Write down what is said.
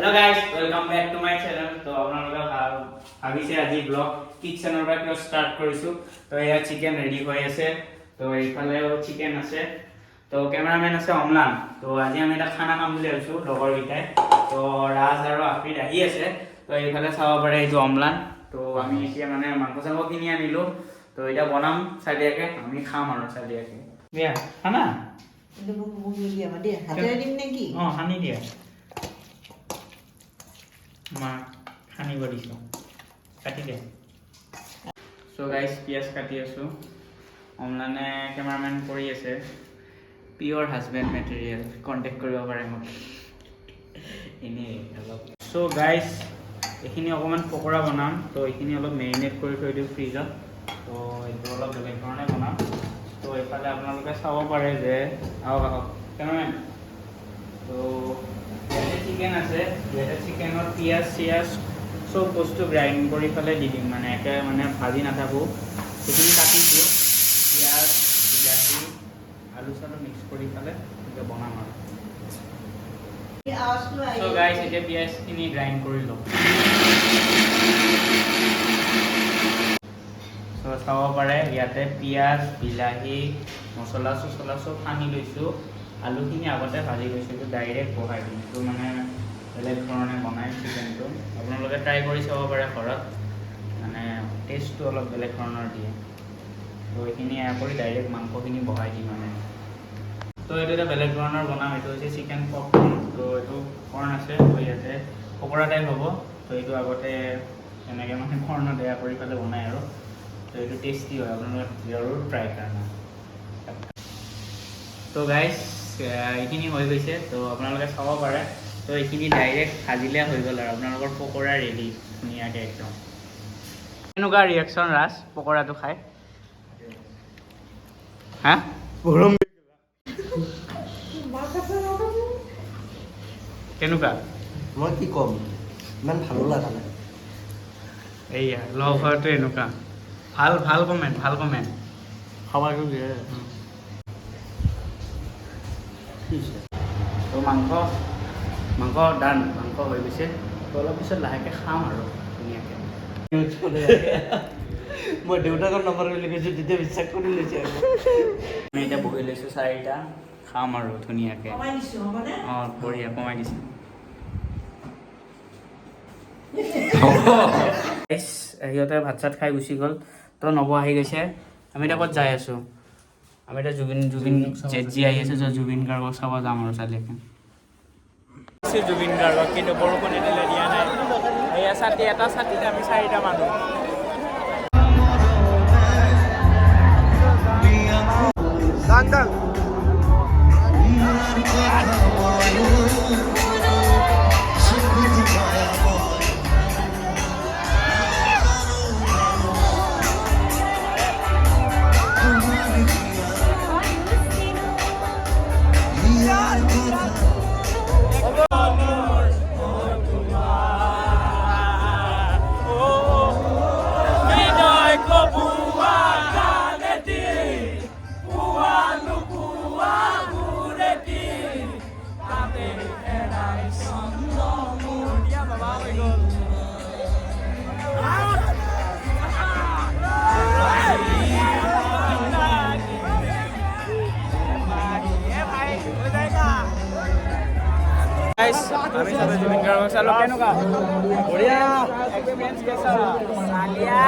Hello guys, welcome back to my channel. তো আপোনালোকে ভাবিছে আজি ব্লগ কিচেনৰ পৰা কিয় ষ্টাৰ্ট কৰিছো। তো এয়া চিকেন ৰেডি হৈ আছে। তো এইফালেও চিকেন আছে। তো কেমেৰামেন আছে অমলান। তো আজি আমি এটা খানা খাম বুলি ভাবিছো লগৰ গিটাই। তো ৰাজ আৰু আফ্ৰিদ আহি আছে। তো এইফালে চাব পাৰে এইটো অমলান। তো আমি এতিয়া মানে মাংস চাংস কিনি আনিলো। তো এটা বনাম চালিয়াকে আমি খাম আৰু চালিয়াকে। দিয়া খানা কিন্তু মোক দিয়া মা দিয়া হাতেৰে দিম নেকি সানি দিয়া মা খানিব দিছো কাটি দে সো গাইস পিয়াজ কাটি আছো অমলানে কেমেৰামেন কৰি আছে পিওৰ হাজবেন্ড মেটেৰিয়েল কন্টাক্ট কৰিব পাৰে মোক এনে অলপ সো গাইস এখিনি অকমান পকৰা বনাম তো এখিনি অলপ মেৰিনেট কৰি থৈ দিও ফ্ৰিজত তো এইটো অলপ বেলেগ ধৰণে বনাম তো এইফালে আপোনালোকে চাব পাৰে যে আহক কেমেৰামেন তো চিকেন আছে চিকেনৰ পিয়াজ চিয়াজ সব বস্তু গ্ৰাইণ্ড কৰি পেলাই দি দিম মানে একে মানে ভাজি নাথাকো সেইখিনি কাটিছোঁ পিয়াজ বিলাহী আলু চালু মিক্স কৰি পেলাই এতিয়া বনাম আৰু সো গাইস এতিয়া পিয়াজখিনি গ্ৰাইণ্ড কৰি লওঁ সো চাব পাৰে ইয়াতে পিয়াজ বিলাহী মছলা চছলা চব সানি লৈছোঁ আলুখিনি আগতে ভাজি লৈছোঁ এইটো ডাইৰেক্ট বহাই দিম এইটো মানে বেলেগ ধৰণে বনাই চিকেনটো আপোনালোকে ট্ৰাই কৰি চাব পাৰে ঘৰত মানে টেষ্টটো অলপ বেলেগ ধৰণৰ দিয়ে তো এইখিনি এয়া কৰি ডাইৰেক্ট মাংসখিনি বহাই দিম মানে তো এইটো এটা বেলেগ ধৰণৰ বনাম এইটো হৈছে চিকেন পপকৰ্ণ তো এইটো কৰ্ণ আছে তো ইয়াতে পকৰা টাইপ হ'ব তো এইটো আগতে এনেকৈ মানে কৰ্ণত এয়া কৰি পেলাই বনাই আৰু তো এইটো টেষ্টি হয় আপোনালোকে জৰুৰ ট্ৰাই কৰা তো গাইছ এইখিনি হৈ গৈছে তো আপোনালোকে চাব পাৰে তো এইখিনি ডাইৰেক্ট ভাজিলে হৈ গ'ল আৰু আপোনালোকৰ পকৰা ৰেডি ধুনীয়াকৈ একদম কেনেকুৱা ৰিয়েকশ্যন ৰাজ পকৰাটো খাই হা গৰম কেনেকুৱা মই কি ক'ম ইমান ভালো লগা নাই এইয়া লগ হোৱাটো এনেকুৱা ভাল কমেণ্ট খাবাটো দিয়ে তো মাংস ডান মাংস হৈ গৈছে তো অলপ পিছত লাহেকৈ খাম আৰু ধুনীয়াকৈ মই দেউতাকৰ নম্বৰ বুলি কৈছোঁ তেতিয়া বিশ্বাস কৰি লৈছে আমি এতিয়া বহি লৈছোঁ চাৰিটা খাম আৰু ধুনীয়াকৈ কমাই দিছো হ'বনে অঁ বঢ়িয়া কমাই দিছোঁ সিহঁতে ভাত চাত খাই গুচি গ'ল তো নব আহি গৈছে আমি এতিয়া ক'ত যাই আছোঁ আমি এতিয়া জুবিন জেঠজি আহি আছে জুবিন গাৰ্গক চাব যাম আৰু চালিয়াকে জুবিন গাৰ্গক কিন্তু বৰষুণ দিলে দিয়া নাই এয়া ছাতি এটা ছাতিত আমি চাৰিটা মানুহ আমি সবে জুবিন গাৰ্গক চালো কেনেকুৱা বঢ়িয়া এক্সপিৰিয়েঞ্চ কেছা চালিয়া